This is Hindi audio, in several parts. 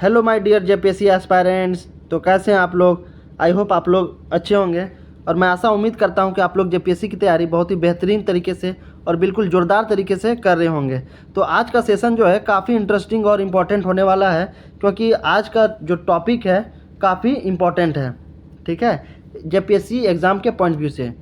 Hello my dear JPSC aspirants. तो कैसे हैं आप लोग? आई होप आप लोग अच्छे होंगे और मैं आशा उम्मीद करता हूं कि आप लोग जेपीएससी की तैयारी बहुत ही बेहतरीन तरीके से और बिल्कुल ज़ोरदार तरीके से कर रहे होंगे। तो आज का सेशन जो है काफ़ी इंटरेस्टिंग और इम्पॉर्टेंट होने वाला है, क्योंकि आज का जो टॉपिक है काफ़ी इम्पॉर्टेंट है। ठीक है, जेपीएससी एग्ज़ाम के पॉइंट व्यू से।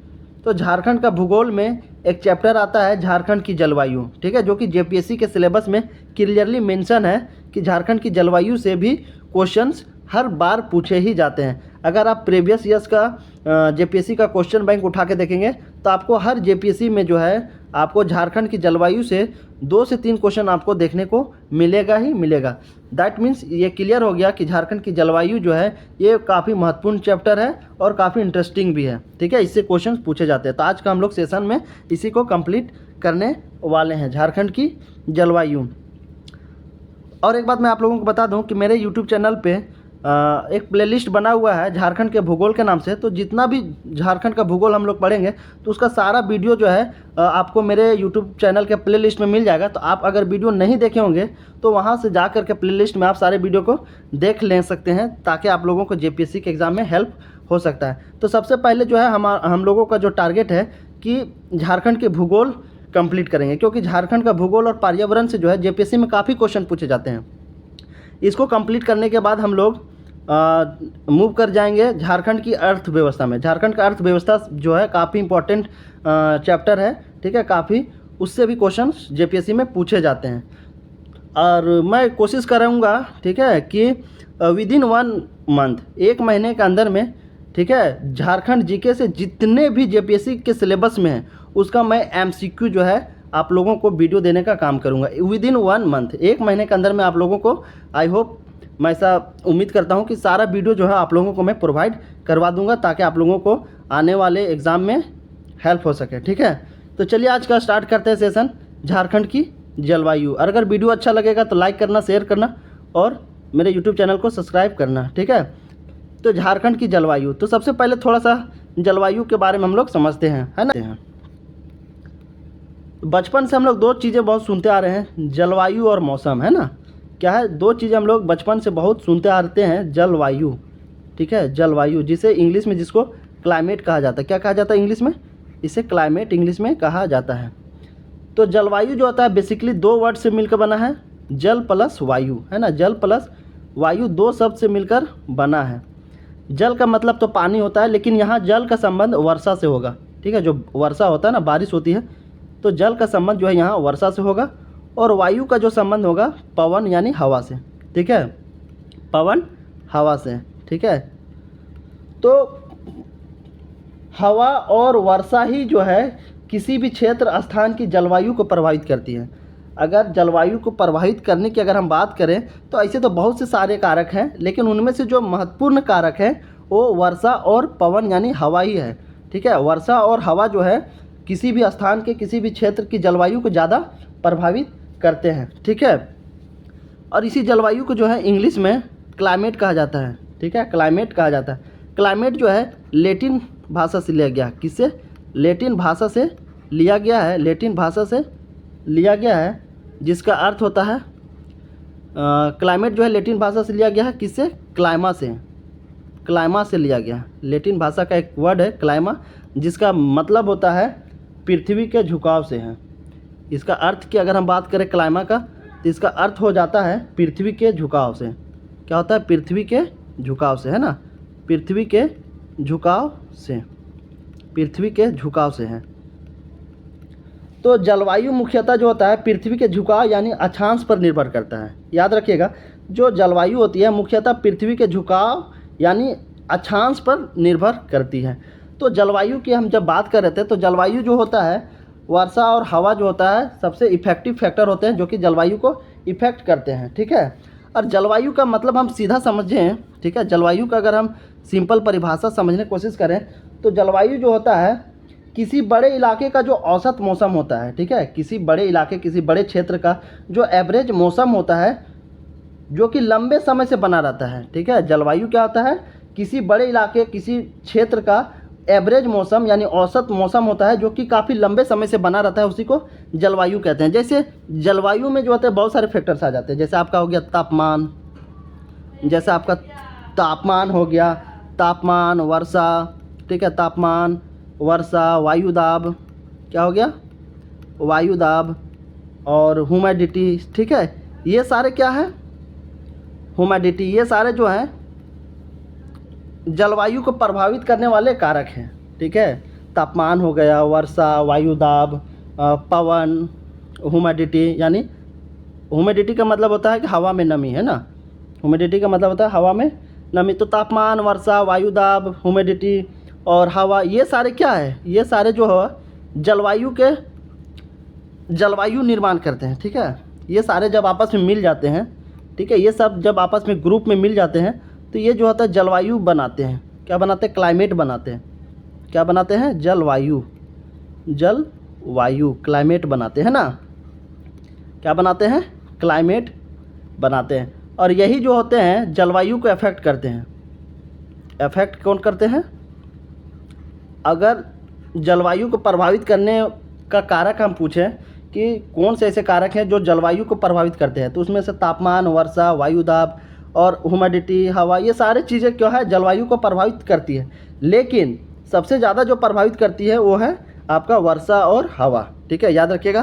तो झारखंड का भूगोल में एक चैप्टर आता है झारखंड की जलवायु, ठीक है, जो कि जेपीएससी के सिलेबस में क्लियरली मेंशन है कि झारखंड की जलवायु से भी क्वेश्चंस हर बार पूछे ही जाते हैं। अगर आप प्रीवियस ईयर्स का जेपीएससी का क्वेश्चन बैंक उठा के देखेंगे तो आपको हर जेपीएससी में जो है आपको झारखंड की जलवायु से 2 से 3 क्वेश्चन आपको देखने को मिलेगा ही मिलेगा। दैट मीन्स ये क्लियर हो गया कि झारखंड की जलवायु जो है ये काफ़ी महत्वपूर्ण चैप्टर है और काफ़ी इंटरेस्टिंग भी है। ठीक है, इससे क्वेश्चन पूछे जाते हैं। तो आज का हम लोग सेशन में इसी को कंप्लीट करने वाले हैं, झारखंड की जलवायु। और एक बात मैं आप लोगों को बता दूं कि मेरे यूट्यूब चैनल पे एक प्लेलिस्ट बना हुआ है झारखंड के भूगोल के नाम से। तो जितना भी झारखंड का भूगोल हम लोग पढ़ेंगे तो उसका सारा वीडियो जो है आपको मेरे यूट्यूब चैनल के प्लेलिस्ट में मिल जाएगा। तो आप अगर वीडियो नहीं देखे होंगे तो वहाँ से जा कर के प्लेलिस्ट में आप सारे वीडियो को देख ले सकते हैं, ताकि आप लोगों को जेपीएससी के एग्ज़ाम में हेल्प हो सकता है। तो सबसे पहले जो है हम लोगों का जो टारगेट है कि झारखंड के भूगोल कंप्लीट करेंगे, क्योंकि झारखंड का भूगोल और पर्यावरण से जो है जेपीएससी में काफ़ी क्वेश्चन पूछे जाते हैं। इसको कंप्लीट करने के बाद हम लोग मूव कर जाएंगे झारखंड की अर्थव्यवस्था में। झारखंड का अर्थव्यवस्था जो है काफ़ी इंपॉर्टेंट चैप्टर है। ठीक है, काफ़ी उससे भी क्वेश्चन जेपीएससी में पूछे जाते हैं। और मैं कोशिश करूँगा, ठीक है, कि विदिन 1 मंथ, 1 महीने के अंदर में, ठीक है, झारखंड जीके से जितने भी जेपीएससी के सिलेबस में है उसका मैं एमसीक्यू जो है आप लोगों को वीडियो देने का काम करूंगा विदिन 1 मंथ। 1 महीने के अंदर में आप लोगों को, आई होप, मैं ऐसा उम्मीद करता हूं कि सारा वीडियो जो है आप लोगों को मैं प्रोवाइड करवा दूंगा, ताकि आप लोगों को आने वाले एग्ज़ाम में हेल्प हो सके। ठीक है, तो चलिए आज का स्टार्ट करते हैं सेशन झारखंड की जलवायु। और अगर वीडियो अच्छा लगेगा तो लाइक करना, शेयर करना और मेरे यूट्यूब चैनल को सब्सक्राइब करना। ठीक है, तो झारखंड की जलवायु, तो सबसे पहले थोड़ा सा जलवायु के बारे में हम लोग समझते हैं, है ना। बचपन से हम लोग 2 चीज़ें बहुत सुनते आ रहे हैं, जलवायु और मौसम, है ना। क्या है, 2 चीज़ें हम लोग बचपन से बहुत सुनते आते हैं, जलवायु, ठीक है, जलवायु, जिसे इंग्लिश में जिसको क्लाइमेट कहा जाता है। क्या कहा जाता है इंग्लिश में? इसे क्लाइमेट इंग्लिश में कहा जाता है। तो जलवायु जो होता है बेसिकली 2 वर्ड से मिलकर बना है, जल प्लस वायु, है ना। जल प्लस वायु 2 शब्द से मिलकर बना है। जल का मतलब तो पानी होता है, लेकिन यहाँ जल का संबंध वर्षा से होगा। ठीक है, जो वर्षा होता है ना, बारिश होती है, तो जल का संबंध जो है यहाँ वर्षा से होगा। और वायु का जो संबंध होगा पवन यानी हवा से। ठीक है, पवन हवा से। ठीक है, तो हवा और वर्षा ही जो है किसी भी क्षेत्र स्थान की जलवायु को प्रभावित करती है। अगर जलवायु को प्रभावित करने की अगर हम बात करें तो ऐसे तो बहुत से सारे कारक हैं, लेकिन उनमें से जो महत्वपूर्ण कारक है वो वर्षा और पवन यानी हवा ही है। ठीक है, वर्षा और हवा जो है किसी भी स्थान के किसी भी क्षेत्र की जलवायु को ज़्यादा प्रभावित करते हैं। ठीक है, और इसी जलवायु को जो है इंग्लिश में क्लाइमेट कहा जाता है। ठीक है, क्लाइमेट कहा जाता है। क्लाइमेट जो है लैटिन भाषा से लिया गया, किससे? लैटिन भाषा से लिया गया है, लैटिन भाषा से लिया गया है, जिसका अर्थ होता है क्लाइमेट जो है लैटिन भाषा से लिया गया है, किससे? क्लाइमा से। क्लाइमा से लिया गया। लैटिन भाषा का एक वर्ड है क्लाइमा, जिसका मतलब होता है पृथ्वी के झुकाव से है। इसका अर्थ की अगर हम बात करें क्लाइमा का, तो इसका अर्थ हो जाता है पृथ्वी के झुकाव से। क्या होता है? पृथ्वी के झुकाव से, है ना, पृथ्वी के झुकाव से, पृथ्वी के झुकाव से है। तो जलवायु मुख्यतः जो होता है पृथ्वी के झुकाव यानी अक्षांश पर निर्भर करता है। याद रखिएगा, जो जलवायु होती है मुख्यतः पृथ्वी के झुकाव यानी अक्षांश पर निर्भर करती है। तो जलवायु की हम जब बात कर रहे थे, तो जलवायु जो होता है, वर्षा और हवा जो होता है सबसे इफेक्टिव फैक्टर होते हैं जो कि जलवायु को इफेक्ट करते हैं। ठीक है, और जलवायु का मतलब हम सीधा समझें, ठीक है, जलवायु का अगर हम सिंपल परिभाषा समझने की कोशिश करें तो जलवायु जो होता है किसी बड़े इलाके का जो औसत मौसम होता है। ठीक है, किसी बड़े इलाके, किसी बड़े क्षेत्र का जो एवरेज मौसम होता है, जो कि लंबे समय से बना रहता है। ठीक है, जलवायु क्या होता है? किसी बड़े इलाके, किसी क्षेत्र का एवरेज मौसम यानी औसत मौसम होता है, जो कि काफ़ी लंबे समय से बना रहता है, उसी को जलवायु कहते हैं। जैसे जलवायु में जो होते हैं बहुत सारे फैक्टर्स आ जाते हैं, जैसे आपका हो गया तापमान, जैसे आपका तापमान हो गया, तापमान, वर्षा, ठीक है, तापमान, वर्षा, वायु दाब, क्या हो गया, वायु दाब, और ह्यूमिडिटी, ठीक है, ये सारे क्या है, ह्यूमिडिटी, ये सारे जो हैं जलवायु को प्रभावित करने वाले कारक हैं, ठीक है। तापमान हो गया, वर्षा, वायु दाब, पवन, ह्यूमिडिटी, यानी ह्यूमिडिटी का मतलब होता है कि हवा में नमी, है ना, ह्यूमिडिटी का मतलब होता है हवा में नमी। तो तापमान, वर्षा, वायु दाब, ह्यूमिडिटी और हवा, ये सारे क्या है, ये सारे जो है जलवायु निर्माण करते हैं, ठीक है। ये सारे जब आपस में मिल जाते हैं, ठीक है, ये सब जब आपस में ग्रुप में मिल जाते हैं तो ये जो होता है जलवायु बनाते हैं। क्या बनाते हैं, क्लाइमेट बनाते हैं। क्या बनाते हैं, जलवायु क्लाइमेट बनाते हैं ना, क्या बनाते हैं, क्लाइमेट बनाते हैं। और यही जो होते हैं जलवायु को अफेक्ट करते हैं। अफेक्ट कौन करते हैं, अगर जलवायु को प्रभावित करने का कारक हम पूछें कि कौन से ऐसे कारक हैं जो जलवायु को प्रभावित करते हैं, तो उसमें से तापमान, वर्षा, वायु दाब और ह्यूमिडिटी, हवा, ये सारी चीज़ें क्या है, जलवायु को प्रभावित करती है। लेकिन सबसे ज़्यादा जो प्रभावित करती है वो है आपका वर्षा और हवा, ठीक है, याद रखिएगा।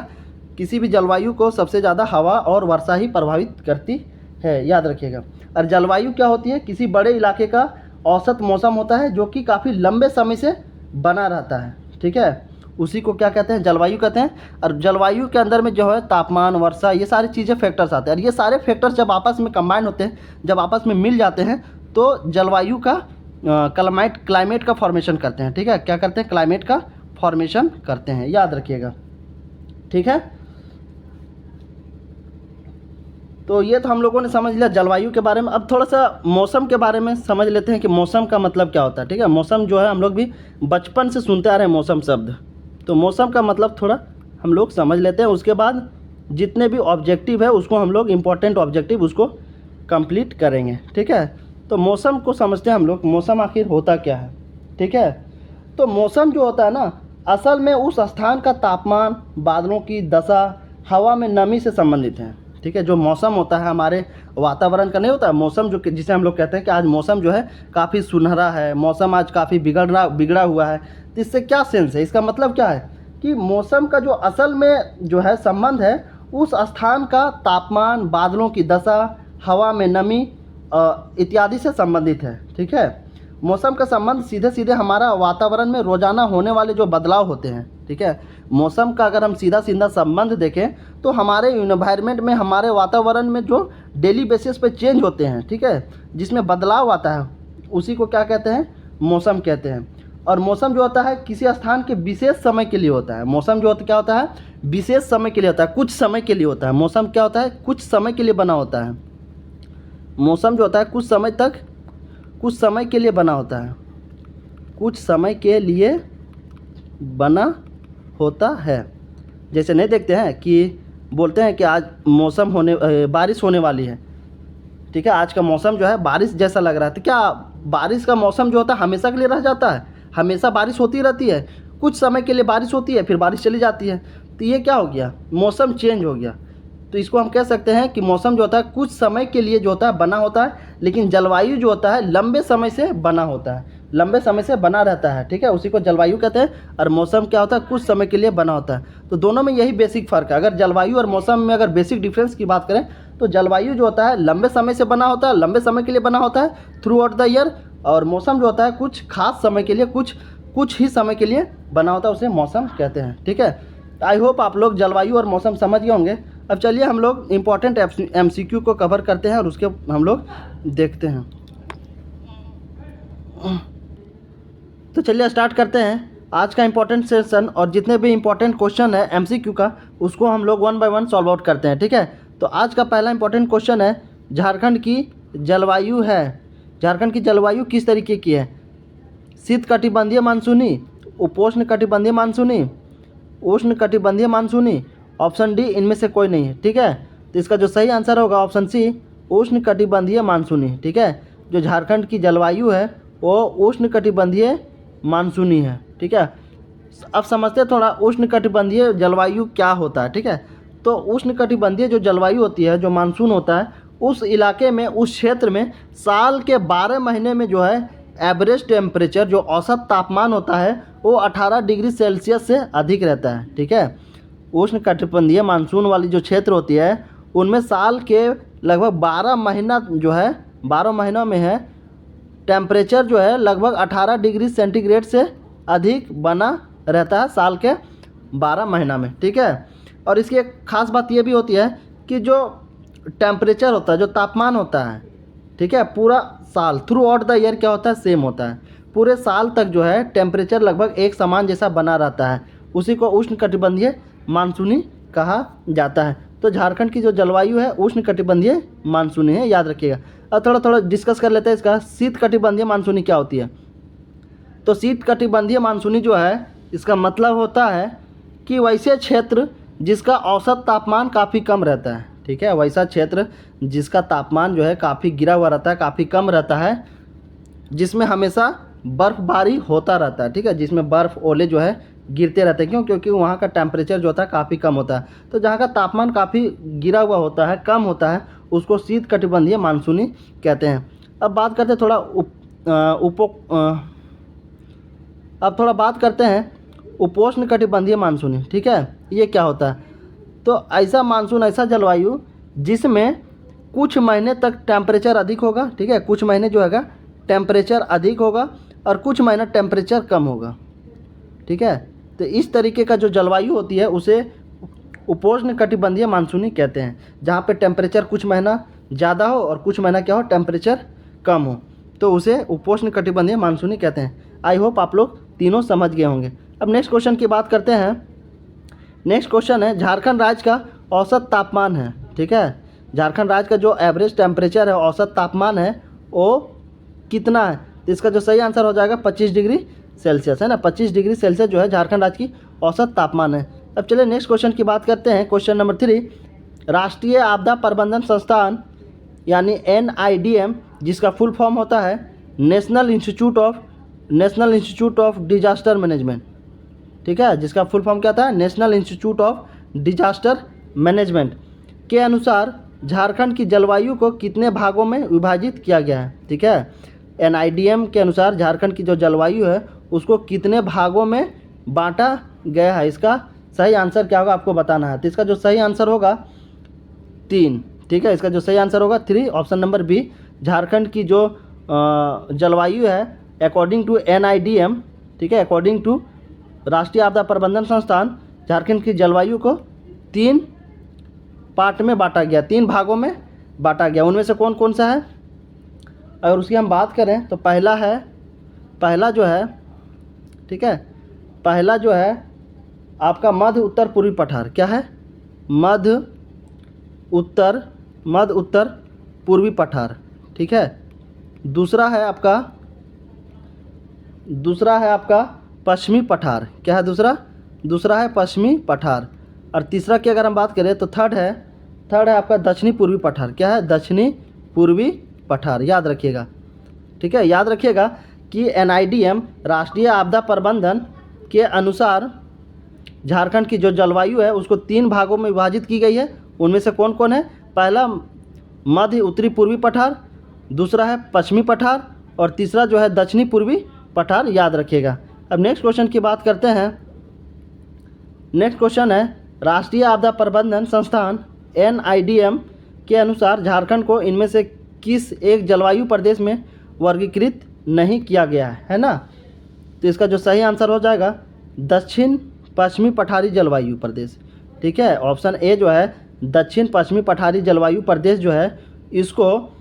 किसी भी जलवायु को सबसे ज़्यादा हवा और वर्षा ही प्रभावित करती है, याद रखिएगा। और जलवायु क्या होती है, किसी बड़े इलाके का औसत मौसम होता है जो कि काफ़ी लंबे समय से बना रहता है, ठीक है, उसी को क्या कहते हैं, जलवायु कहते हैं। और जलवायु के अंदर में जो है तापमान, वर्षा, ये सारी चीज़ें फैक्टर्स आते हैं। और ये सारे फैक्टर्स जब आपस में कंबाइन होते हैं, जब आपस में मिल जाते हैं तो जलवायु का क्लाइमेट का फॉर्मेशन करते हैं, ठीक है। क्या करते हैं, क्लाइमेट का फॉर्मेशन करते हैं, याद रखिएगा, ठीक है। तो ये तो हम लोगों ने समझ लिया जलवायु के बारे में। अब थोड़ा सा मौसम के बारे में समझ लेते हैं कि मौसम का मतलब क्या होता है, ठीक है। मौसम जो है हम लोग भी बचपन से सुनते आ रहे हैं मौसम शब्द, तो मौसम का मतलब थोड़ा हम लोग समझ लेते हैं। उसके बाद जितने भी ऑब्जेक्टिव है उसको हम लोग इम्पोर्टेंट ऑब्जेक्टिव उसको कंप्लीट करेंगे, ठीक है। तो मौसम को समझते हैं हम लोग, मौसम आखिर होता क्या है, ठीक है। तो मौसम जो होता है ना, असल में उस स्थान का तापमान, बादलों की दशा, हवा में नमी से संबंधित है, ठीक है। जो मौसम होता है हमारे वातावरण का नहीं होता है मौसम, जो जिसे हम लोग कहते हैं कि आज मौसम जो है काफ़ी सुनहरा है, मौसम आज काफ़ी बिगड़ा हुआ है, तो इससे क्या सेंस है, इसका मतलब क्या है कि मौसम का जो असल में जो है संबंध है उस स्थान का तापमान, बादलों की दशा, हवा में नमी इत्यादि से संबंधित है, ठीक है। मौसम का संबंध सीधे सीधे हमारा वातावरण में रोजाना होने वाले जो बदलाव होते हैं, ठीक है। मौसम का अगर हम सीधा सीधा संबंध देखें तो हमारे इन्वायरमेंट में, हमारे वातावरण में जो डेली बेसिस पे चेंज होते हैं, ठीक है, जिसमें बदलाव आता है, उसी को क्या कहते हैं, मौसम कहते हैं। और मौसम जो होता है किसी स्थान के विशेष समय के लिए होता है। मौसम जो क्या होता है, विशेष समय के लिए होता है, कुछ समय के लिए होता है। मौसम क्या होता है, कुछ समय के लिए बना होता है। मौसम जो होता है कुछ समय के लिए बना होता है, कुछ समय के लिए बना होता है। जैसे नहीं देखते हैं कि बोलते हैं कि आज बारिश होने वाली है, ठीक है, आज का मौसम जो है बारिश जैसा लग रहा है। तो क्या बारिश का मौसम जो होता है हमेशा के लिए रह जाता है? हमेशा बारिश होती रहती है? कुछ समय के लिए बारिश होती है, फिर बारिश चली जाती है। तो ये क्या हो गया, मौसम चेंज हो गया। तो इसको हम कह सकते हैं कि मौसम जो होता है कुछ समय के लिए जो होता है बना होता है, लेकिन जलवायु जो होता है लंबे समय से बना होता है, लंबे समय से बना रहता है, ठीक है, उसी को जलवायु कहते हैं। और मौसम क्या होता है, कुछ समय के लिए बना होता है। तो दोनों में यही बेसिक फ़र्क है। अगर जलवायु और मौसम में अगर बेसिक डिफरेंस की बात करें तो जलवायु जो होता है लंबे समय से बना होता है, लंबे समय के लिए बना होता है थ्रू आउट द ईयर। और मौसम जो होता है कुछ खास समय के लिए, कुछ ही समय के लिए बना होता है, उसे मौसम कहते हैं, ठीक है। आई होप आप लोग जलवायु और मौसम समझ गए होंगे। अब चलिए हम लोग इम्पॉर्टेंट MCQ को कवर करते हैं और उसके हम लोग देखते हैं। तो चलिए स्टार्ट करते हैं आज का इम्पोर्टेंट सेशन। और जितने भी इम्पोर्टेंट क्वेश्चन है MCQ का उसको हम लोग 1 बाय 1 सॉल्व आउट करते हैं, ठीक है। तो आज का पहला इम्पोर्टेंट क्वेश्चन है, झारखंड की जलवायु है, झारखंड की जलवायु किस तरीके की है? शीतकटिबंधीय मानसूनी, उपोष्ण कटिबंधीय मानसूनी, उष्ण कटिबंधीय मानसूनी, ऑप्शन डी इनमें से कोई नहीं है, ठीक है। तो इसका जो सही आंसर होगा ऑप्शन सी, उष्ण कटिबंधीय मानसूनी, ठीक है। जो झारखंड की जलवायु है वो उष्ण कटिबंधीय मानसूनी है, ठीक है। अब समझते हैं थोड़ा उष्ण कटिबंधीय जलवायु क्या होता है, ठीक है। तो उष्ण कटिबंधीय जो जलवायु होती है, जो मानसून होता है, उस इलाके में, उस क्षेत्र में साल के 12 महीने में जो है एवरेज टेम्परेचर, जो औसत तापमान होता है, वो 18 डिग्री सेल्सियस से अधिक रहता है। ठीक है, उष्ण कटिबंधीय मानसून वाली जो क्षेत्र होती है उनमें साल के लगभग 12 महीना जो है, 12 महीनों में है टेम्परेचर जो है लगभग 18 डिग्री सेंटीग्रेड से अधिक बना रहता है साल के 12 महीना में। ठीक है, और इसकी एक ख़ास बात ये भी होती है कि जो टेम्परेचर होता है, जो तापमान होता है, ठीक है, पूरा साल थ्रू आउट द ईयर क्या होता है, सेम होता है। पूरे साल तक जो है टेम्परेचर लगभग एक समान जैसा बना रहता है, उसी को उष्ण कटिबंधीय मानसूनी कहा जाता है। तो झारखंड की जो जलवायु है उष्ण कटिबंधीय मानसूनी है, याद रखिएगा। अब थोड़ा थोड़ा डिस्कस कर लेते हैं इसका, शीत कटिबंधीय मानसूनी क्या होती है। तो शीत कटिबंधीय मानसूनी जो है इसका मतलब होता है कि वैसे क्षेत्र जिसका औसत तापमान काफ़ी कम रहता है। ठीक है, वैसा क्षेत्र जिसका तापमान जो है काफ़ी गिरा हुआ रहता है, काफ़ी कम रहता है, जिसमें हमेशा बर्फ़बारी होता रहता है। ठीक है, जिसमें बर्फ़ ओले जो है गिरते रहते हैं। क्यों? क्योंकि वहाँ का टेम्परेचर जो होता है काफ़ी कम होता है। तो जहाँ का तापमान काफ़ी गिरा हुआ होता है, कम होता है, उसको शीत कटिबंधीय मानसूनी कहते हैं। अब बात करते हैं थोड़ा अब थोड़ा बात करते हैं उपोष्ण कटिबंधीय मानसूनी। ठीक है, ये क्या होता है। तो ऐसा मानसून, ऐसा जलवायु जिसमें कुछ महीने तक टेम्परेचर अधिक होगा। ठीक है, कुछ महीने जो हैगा टेम्परेचर अधिक होगा और कुछ महीना टेम्परेचर कम होगा। ठीक है, तो इस तरीके का जो जलवायु होती है उसे उपोष्ण कटिबंधीय मानसूनी कहते हैं, जहाँ पे टेम्परेचर कुछ महीना ज़्यादा हो और कुछ महीना क्या हो, टेम्परेचर कम हो, तो उसे उपोष्ण कटिबंधीय मानसूनी कहते हैं। आई होप आप लोग तीनों समझ गए होंगे। अब नेक्स्ट क्वेश्चन की बात करते हैं। नेक्स्ट क्वेश्चन है झारखंड राज्य का औसत तापमान है। ठीक है, झारखंड राज्य का जो एवरेज टेम्परेचर है, औसत तापमान है, वो कितना है। तो इसका जो सही आंसर हो जाएगा 25 डिग्री सेल्सियस, है ना। 25 डिग्री सेल्सियस जो है झारखंड राज्य की औसत तापमान है। अब चलिए नेक्स्ट क्वेश्चन की बात करते हैं। क्वेश्चन नंबर 3, राष्ट्रीय आपदा प्रबंधन संस्थान यानी NIDM, जिसका फुल फॉर्म होता है national institute of disaster management. ठीक है, जिसका फुल फॉर्म क्या था, national institute of disaster management के अनुसार झारखंड की जलवायु को कितने भागों में विभाजित किया गया है। ठीक है, NIDM के अनुसार झारखंड की जो जलवायु है उसको कितने भागों में बांटा गया है। इसका सही आंसर क्या होगा आपको बताना है। तो इसका जो सही आंसर होगा 3। ठीक है, इसका जो सही आंसर होगा 3, ऑप्शन नंबर बी। झारखंड की जो जलवायु है अकॉर्डिंग टू NIDM, ठीक है, अकॉर्डिंग टू राष्ट्रीय आपदा प्रबंधन संस्थान, झारखंड की जलवायु को 3 पार्ट में बांटा गया, 3 भागों में बांटा गया। उनमें से कौन कौन सा है, अगर उसकी हम बात करें तो पहला जो है, ठीक है, पहला जो है आपका मध्य उत्तर पूर्वी पठार। क्या है, मध्य उत्तर पूर्वी पठार। ठीक है, दूसरा है आपका पश्चिमी पठार। क्या है दूसरा है पश्चिमी पठार। और तीसरा की अगर हम बात करें तो थर्ड है आपका दक्षिणी पूर्वी पठार। क्या है, दक्षिणी पूर्वी पठार, याद रखिएगा। ठीक है, याद रखिएगा कि NIDM राष्ट्रीय आपदा प्रबंधन के अनुसार झारखंड की जो जलवायु है उसको 3 भागों में विभाजित की गई है। उनमें से कौन कौन है, पहला मध्य उत्तरी पूर्वी पठार, दूसरा है पश्चिमी पठार और तीसरा जो है दक्षिणी पूर्वी पठार, याद रखिएगा। अब नेक्स्ट क्वेश्चन की बात करते हैं। नेक्स्ट क्वेश्चन है राष्ट्रीय आपदा प्रबंधन संस्थान NIDM के अनुसार झारखंड को इनमें से किस एक जलवायु प्रदेश में वर्गीकृत नहीं किया गया है ना। तो इसका जो सही आंसर हो जाएगा दक्षिण पश्चिमी पठारी जलवायु प्रदेश। ठीक है, ऑप्शन ए जो है दक्षिण पश्चिमी पठारी जलवायु प्रदेश जो है इसको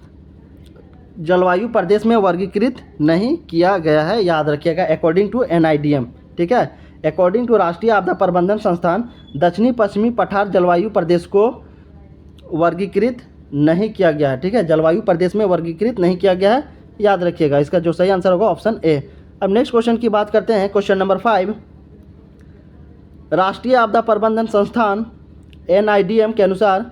जलवायु प्रदेश में वर्गीकृत नहीं किया गया है, याद रखिएगा, अकॉर्डिंग टू NIDM। ठीक है, अकॉर्डिंग टू राष्ट्रीय आपदा प्रबंधन संस्थान दक्षिणी पश्चिमी पठार जलवायु प्रदेश को वर्गीकृत नहीं किया गया है। ठीक है, जलवायु प्रदेश में वर्गीकृत नहीं किया गया है, याद रखिएगा। इसका जो सही आंसर होगा ऑप्शन ए। अब नेक्स्ट क्वेश्चन की बात करते हैं। क्वेश्चन नंबर 5, राष्ट्रीय आपदा प्रबंधन संस्थान NIDM के अनुसार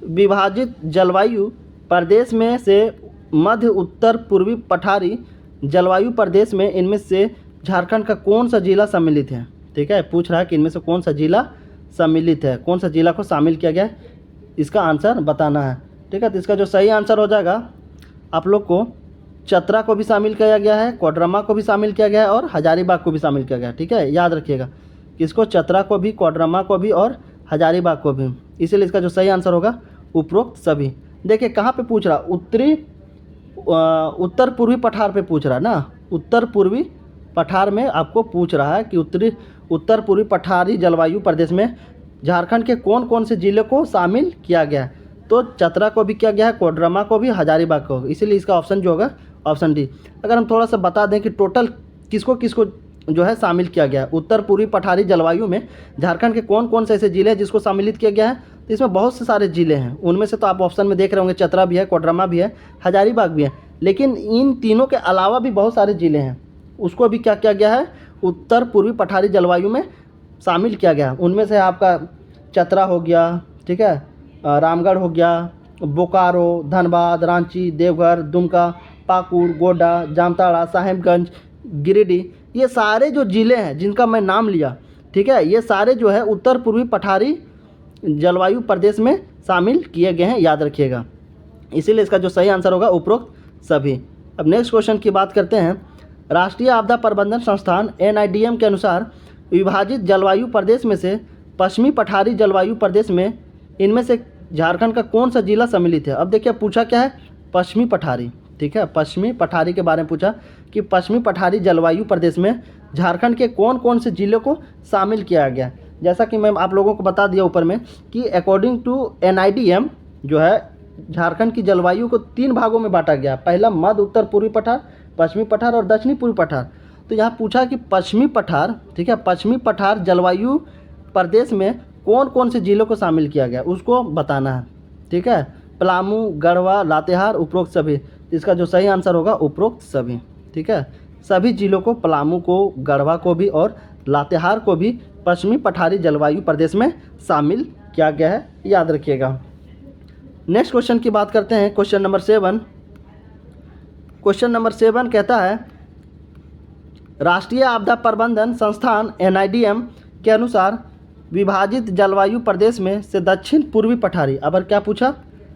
विभाजित जलवायु प्रदेश में से मध्य उत्तर पूर्वी पठारी जलवायु प्रदेश में इनमें से झारखंड का कौन सा जिला सम्मिलित है। ठीक है, पूछ रहा है कि इनमें से कौन सा जिला सम्मिलित है, कौन सा जिला को शामिल किया गया है, इसका आंसर बताना है। ठीक है। तो इसका जो सही आंसर हो जाएगा, आप लोग को चतरा को भी शामिल किया गया है, कोडरमा को भी शामिल किया गया है और हजारीबाग को भी शामिल किया गया है। ठीक है, याद रखिएगा किसको, चतरा को भी, कोडरमा को भी और हजारीबाग को भी। इसीलिए इसका जो सही आंसर होगा उपरोक्त सभी। देखिए कहाँ पे पूछ रहा, उत्तर पूर्वी पठार पे पूछ रहा है ना, उत्तर पूर्वी पठार में आपको पूछ रहा है कि उत्तर पूर्वी पठारी जलवायु प्रदेश में झारखंड के कौन कौन से जिले को शामिल किया गया है। तो चतरा को भी किया गया है, कोडरमा को भी, हजारीबाग को, इसीलिए इसका ऑप्शन जो होगा ऑप्शन डी। अगर हम थोड़ा सा बता दें कि टोटल किसको किसको जो है शामिल किया गया है उत्तर पूर्वी पठारी जलवायु में, झारखंड के कौन कौन से ऐसे जिले हैं जिसको सम्मिलित किया गया है, तो इसमें बहुत से सारे जिले हैं। उनमें से तो आप ऑप्शन में देख रहे होंगे चतरा भी है, कोडरमा भी है, हजारीबाग भी है, लेकिन इन तीनों के अलावा भी बहुत सारे जिले हैं, उसको भी क्या किया गया है, उत्तर पूर्वी पठारी जलवायु में शामिल किया गया है। उनमें से आपका चतरा हो गया, ठीक है, रामगढ़ हो गया, बोकारो, धनबाद, रांची, देवघर, दुमका, पाकुड़, गोड्डा, जामताड़ा, साहेबगंज, गिरिडीह, ये सारे जो ज़िले हैं जिनका मैं नाम लिया, ठीक है, ये सारे जो है उत्तर पूर्वी पठारी जलवायु प्रदेश में शामिल किए गए हैं, याद रखिएगा। इसीलिए इसका जो सही आंसर होगा उपरोक्त सभी। अब नेक्स्ट क्वेश्चन की बात करते हैं। राष्ट्रीय आपदा प्रबंधन संस्थान NIDM के अनुसार विभाजित जलवायु प्रदेश में से पश्चिमी पठारी जलवायु प्रदेश में इनमें से झारखंड का कौन सा जिला सम्मिलित है। अब देखिए पूछा क्या है, पश्चिमी पठारी, ठीक है, पश्चिमी पठारी के बारे में पूछा कि पश्चिमी पठारी जलवायु प्रदेश में झारखंड के कौन कौन से जिलों को शामिल किया गया। जैसा कि मैं आप लोगों को बता दिया ऊपर में कि अकॉर्डिंग टू NIDM जो है झारखंड की जलवायु को 3 भागों में बांटा गया। पहला मध्य उत्तर पूर्वी पठार, पश्चिमी पठार और दक्षिणी पूर्वी पठार। तो यहाँ पूछा कि पश्चिमी पठार, ठीक है, पश्चिमी पठार जलवायु प्रदेश में कौन कौन से जिलों को शामिल किया गया उसको बताना है, ठीक है। पलामू, गढ़वा, लातेहार, उपरोक्त सभी। इसका जो सही आंसर होगा उपरोक्त सभी, ठीक है। सभी जिलों को, पलामू को, गढ़वा को भी और लातेहार को भी पश्चिमी पठारी जलवायु प्रदेश में शामिल किया गया है, याद रखिएगा। नेक्स्ट क्वेश्चन की बात करते हैं, क्वेश्चन नंबर 7। क्वेश्चन नंबर 7 कहता है राष्ट्रीय आपदा प्रबंधन संस्थान NIDM के अनुसार विभाजित जलवायु प्रदेश में से दक्षिण पूर्वी पठारी, अगर क्या पूछा,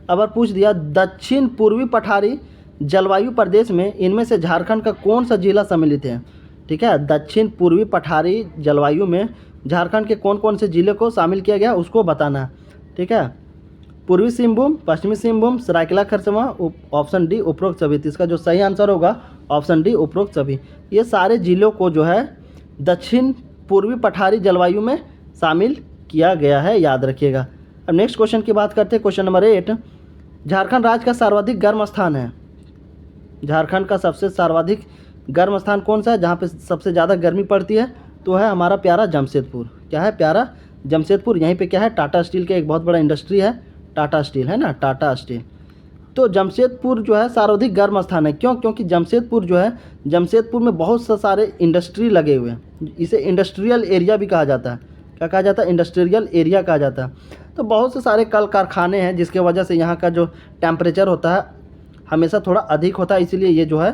अगर पूछ दिया दक्षिण पूर्वी पठारी जलवायु प्रदेश में इनमें से झारखंड का कौन सा जिला सम्मिलित है, ठीक है। दक्षिण पूर्वी पठारी जलवायु में झारखंड के कौन कौन से जिले को शामिल किया गया उसको बताना है, ठीक है। पूर्वी सिंहभूम, पश्चिमी सिंहभूम, सरायकेला खरसावां, ऑप्शन डी उपरोक्त सभी। इसका जो सही आंसर होगा ऑप्शन डी उपरोक्त सभी। ये सारे जिलों को जो है दक्षिण पूर्वी पठारी जलवायु में शामिल किया गया है, याद रखिएगा। अब नेक्स्ट क्वेश्चन की बात करते हैं, क्वेश्चन नंबर 8। झारखंड राज्य का सर्वाधिक गर्म स्थान है, झारखंड का सबसे सर्वाधिक गर्म स्थान कौन सा है, जहाँ पे सबसे ज़्यादा गर्मी पड़ती है, तो है हमारा प्यारा जमशेदपुर। क्या है, प्यारा जमशेदपुर। यहीं पे क्या है, टाटा स्टील का एक बहुत बड़ा इंडस्ट्री है, टाटा स्टील है ना, टाटा स्टील। तो जमशेदपुर जो है सर्वाधिक गर्म स्थान है, क्यों, क्योंकि जमशेदपुर जो है, जमशेदपुर में बहुत से सारे इंडस्ट्री लगे हुए हैं, इसे इंडस्ट्रियल एरिया भी कहा जाता है। क्या कहा जाता है, इंडस्ट्रियल एरिया कहा जाता है। तो बहुत से सारे कल कारखाने हैं जिसके वजह से यहाँ का जो टेम्परेचर होता है हमेशा थोड़ा अधिक होता है, इसीलिए ये जो है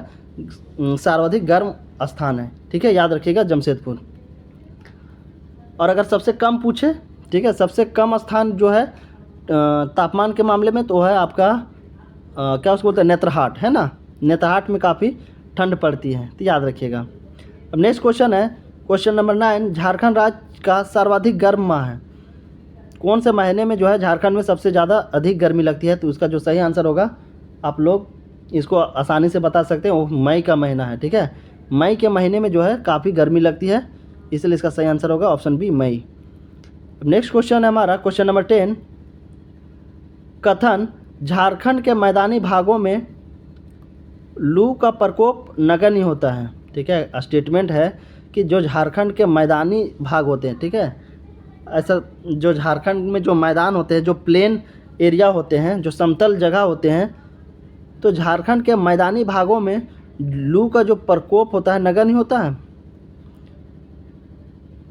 सर्वाधिक गर्म स्थान है, ठीक है, याद रखिएगा जमशेदपुर। और अगर सबसे कम पूछे, ठीक है, सबसे कम स्थान जो है तापमान के मामले में तो है आपका क्या उसको बोलते हैं, नेत्रहाट, है ना, नेत्रहाट में काफ़ी ठंड पड़ती है, तो याद रखिएगा। अब नेक्स्ट क्वेश्चन है, क्वेश्चन नंबर 9। झारखंड राज्य का सर्वाधिक गर्म माह है, कौन से महीने में जो है झारखंड में सबसे ज़्यादा अधिक गर्मी लगती है, तो उसका जो सही आंसर होगा, आप लोग इसको आसानी से बता सकते हैं, वो मई का महीना है, ठीक है। मई के महीने में जो है काफ़ी गर्मी लगती है, इसलिए इसका सही आंसर होगा ऑप्शन बी, मई। अब नेक्स्ट क्वेश्चन है हमारा क्वेश्चन नंबर 10। कथन झारखंड के मैदानी भागों में लू का प्रकोप नगण्य होता है, ठीक है। स्टेटमेंट है कि जो झारखंड के मैदानी भाग होते हैं, ठीक है, ऐसा जो झारखंड में जो मैदान होते हैं, जो प्लेन एरिया होते हैं, जो समतल जगह होते हैं, तो झारखंड के मैदानी भागों में लू का जो प्रकोप होता है नगण्य होता है।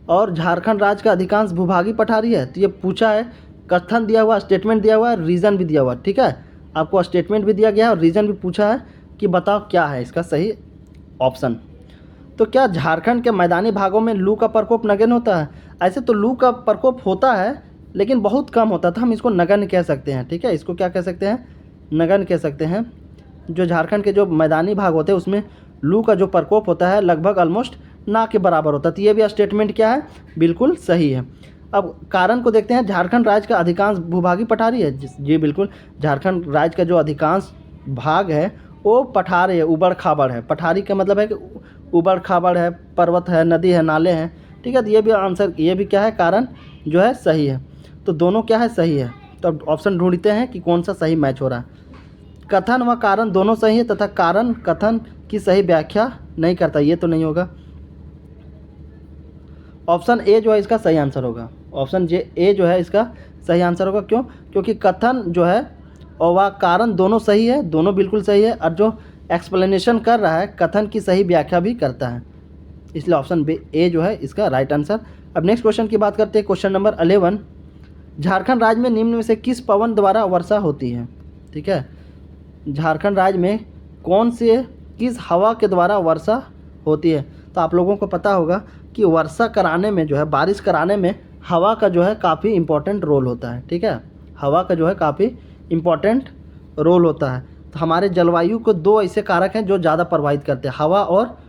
और झारखंड राज्य का अधिकांश भूभागी पठारी है, तो ये पूछा है, कथन दिया हुआ, स्टेटमेंट दिया हुआ है, रीज़न भी दिया हुआ, ठीक है। आपको स्टेटमेंट भी दिया गया है और रीज़न भी पूछा है कि बताओ क्या है इसका सही ऑप्शन। तो क्या झारखंड के मैदानी भागों में लू का प्रकोप नगण्य होता है? ऐसे तो लू का प्रकोप होता है लेकिन बहुत कम होता था, हम इसको नगण्य कह सकते हैं, ठीक है। इसको क्या कह सकते हैं, नगण्य कह सकते हैं। जो झारखंड के जो मैदानी भाग होते हैं उसमें लू का जो प्रकोप होता है लगभग ऑलमोस्ट ना के बराबर होता है। तो ये भी स्टेटमेंट क्या है, बिल्कुल सही है। अब कारण को देखते हैं। झारखंड राज्य का अधिकांश भूभागी पठारी है। जी बिल्कुल, झारखंड राज्य का जो अधिकांश भाग है वो पठार है, उबड़ खाबड़ है। पठारी का मतलब है कि उबड़ खाबड़ है, पर्वत है, नदी है, नाले हैं। ठीक है, तो ये भी आंसर, ये भी क्या है, कारण जो है सही है। तो दोनों क्या है, सही है। तो अब ऑप्शन ढूंढते हैं कि कौन सा सही मैच हो रहा है। कथन व कारण दोनों सही है तथा कारण कथन की सही व्याख्या नहीं करता, ये तो नहीं होगा। ऑप्शन ए जो है इसका सही आंसर होगा। ऑप्शन ए जो है इसका सही आंसर होगा। क्यों? क्योंकि कथन जो है और वह कारण दोनों सही है, दोनों बिल्कुल सही है। और जो एक्सप्लेनेशन कर रहा है कथन की सही व्याख्या भी करता है, इसलिए ऑप्शन ए जो है इसका राइट आंसर। अब नेक्स्ट क्वेश्चन की बात करते हैं। क्वेश्चन नंबर 11, झारखंड राज्य में निम्न में से किस पवन द्वारा वर्षा होती है? ठीक है, झारखंड राज्य में कौन से किस हवा के द्वारा वर्षा होती है? तो आप लोगों को पता होगा कि वर्षा कराने में जो है, बारिश कराने में हवा का जो है काफ़ी इम्पोर्टेंट रोल होता है। ठीक है, हवा का जो है काफ़ी इम्पोर्टेंट रोल होता है। तो हमारे जलवायु को दो ऐसे कारक हैं जो ज़्यादा प्रभावित करते हैं, हवा और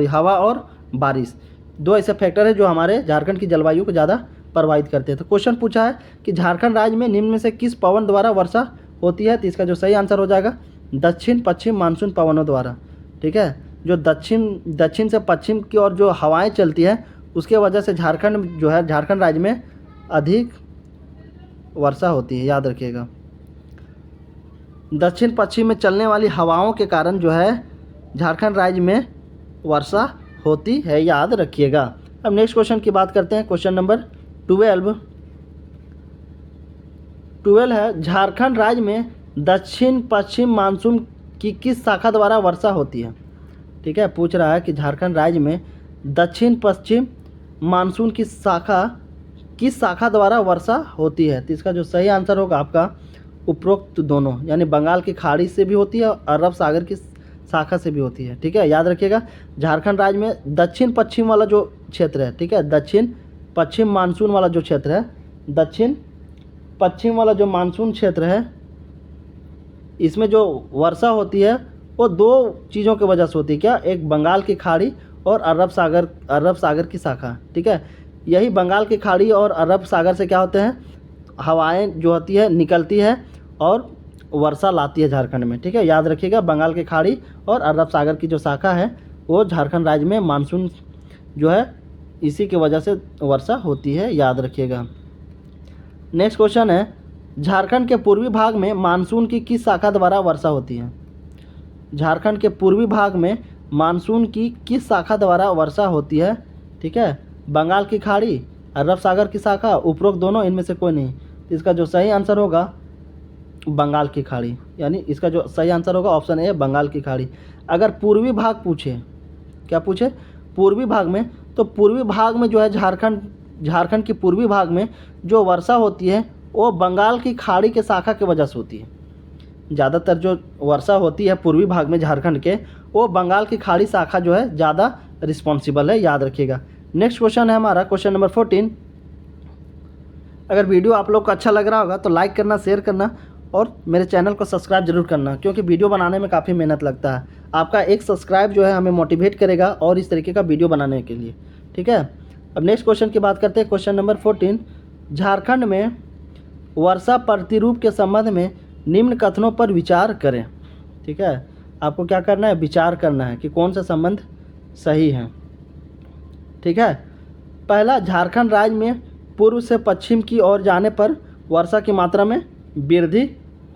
हवा और बारिश। दो ऐसे फैक्टर है जो हमारे झारखंड की जलवायु को ज़्यादा प्रभावित करते हैं। तो क्वेश्चन पूछा है कि झारखंड राज्य में निम्न में से किस पवन द्वारा वर्षा होती है? तो इसका जो सही आंसर हो जाएगा दक्षिण पश्चिम मानसून पवनों द्वारा। ठीक है, जो दक्षिण से पश्चिम की ओर जो हवाएं चलती है उसके वजह से झारखंड जो है, झारखंड राज्य में अधिक वर्षा होती है, याद रखिएगा। दक्षिण पश्चिम में चलने वाली हवाओं के कारण जो है झारखंड राज्य में वर्षा होती है, याद रखिएगा। अब नेक्स्ट क्वेश्चन की बात करते हैं। क्वेश्चन नंबर 12 है, झारखंड राज्य में दक्षिण पश्चिम मानसून की किस शाखा द्वारा वर्षा होती है? ठीक है, पूछ रहा है कि झारखंड राज्य में दक्षिण पश्चिम मानसून की किस शाखा द्वारा वर्षा होती है? तो इसका जो सही आंसर होगा आपका उपरोक्त दोनों, यानी बंगाल की खाड़ी से भी होती है और अरब सागर की शाखा से भी होती है। ठीक है, याद रखिएगा। झारखंड राज्य में दक्षिण पश्चिम वाला जो क्षेत्र है, ठीक है, दक्षिण पश्चिम मानसून वाला जो क्षेत्र है, दक्षिण पश्चिम वाला जो मानसून क्षेत्र है, इसमें जो वर्षा होती है वो दो चीज़ों की वजह से होती है। क्या? एक बंगाल की खाड़ी और अरब सागर की शाखा। ठीक है, यही बंगाल की खाड़ी और अरब सागर से क्या होते हैं, हवाएं जो होती है निकलती है और वर्षा लाती है झारखंड में। ठीक है, याद रखिएगा। बंगाल की खाड़ी और अरब सागर की जो शाखा है वो झारखंड राज्य में मानसून जो है इसी की वजह से वर्षा होती है, याद रखिएगा। नेक्स्ट क्वेश्चन है, झारखंड के पूर्वी भाग में मानसून की किस शाखा द्वारा वर्षा होती है? झारखंड के पूर्वी भाग में मानसून की किस शाखा द्वारा वर्षा होती है? ठीक है, बंगाल की खाड़ी, अरब सागर की शाखा, उपरोक्त दोनों, इनमें से कोई नहीं। इसका जो सही आंसर होगा बंगाल की खाड़ी, यानी इसका जो सही आंसर होगा ऑप्शन ए, बंगाल की खाड़ी। अगर पूर्वी भाग पूछे, क्या पूछे? पूर्वी भाग में, तो पूर्वी भाग में जो है झारखंड के पूर्वी भाग में जो वर्षा होती है वो बंगाल की खाड़ी के शाखा की वजह से होती है। ज़्यादातर जो वर्षा होती है पूर्वी भाग में झारखंड के, वो बंगाल की खाड़ी शाखा जो है ज़्यादा रिस्पॉन्सिबल है, याद रखिएगा। नेक्स्ट क्वेश्चन है हमारा क्वेश्चन नंबर 14। अगर वीडियो आप लोग को अच्छा लग रहा होगा तो लाइक करना, शेयर करना और मेरे चैनल को सब्सक्राइब जरूर करना, क्योंकि वीडियो बनाने में काफ़ी मेहनत लगता है। आपका एक सब्सक्राइब जो है हमें मोटिवेट करेगा और इस तरीके का वीडियो बनाने के लिए। ठीक है, अब नेक्स्ट क्वेश्चन की बात करते हैं। क्वेश्चन नंबर 14, झारखंड में वर्षा प्रतिरूप के संबंध में निम्न कथनों पर विचार करें। ठीक है, आपको क्या करना है, विचार करना है कि कौन सा संबंध सही है। ठीक है, पहला, झारखंड राज्य में पूर्व से पश्चिम की ओर जाने पर वर्षा की मात्रा में वृद्धि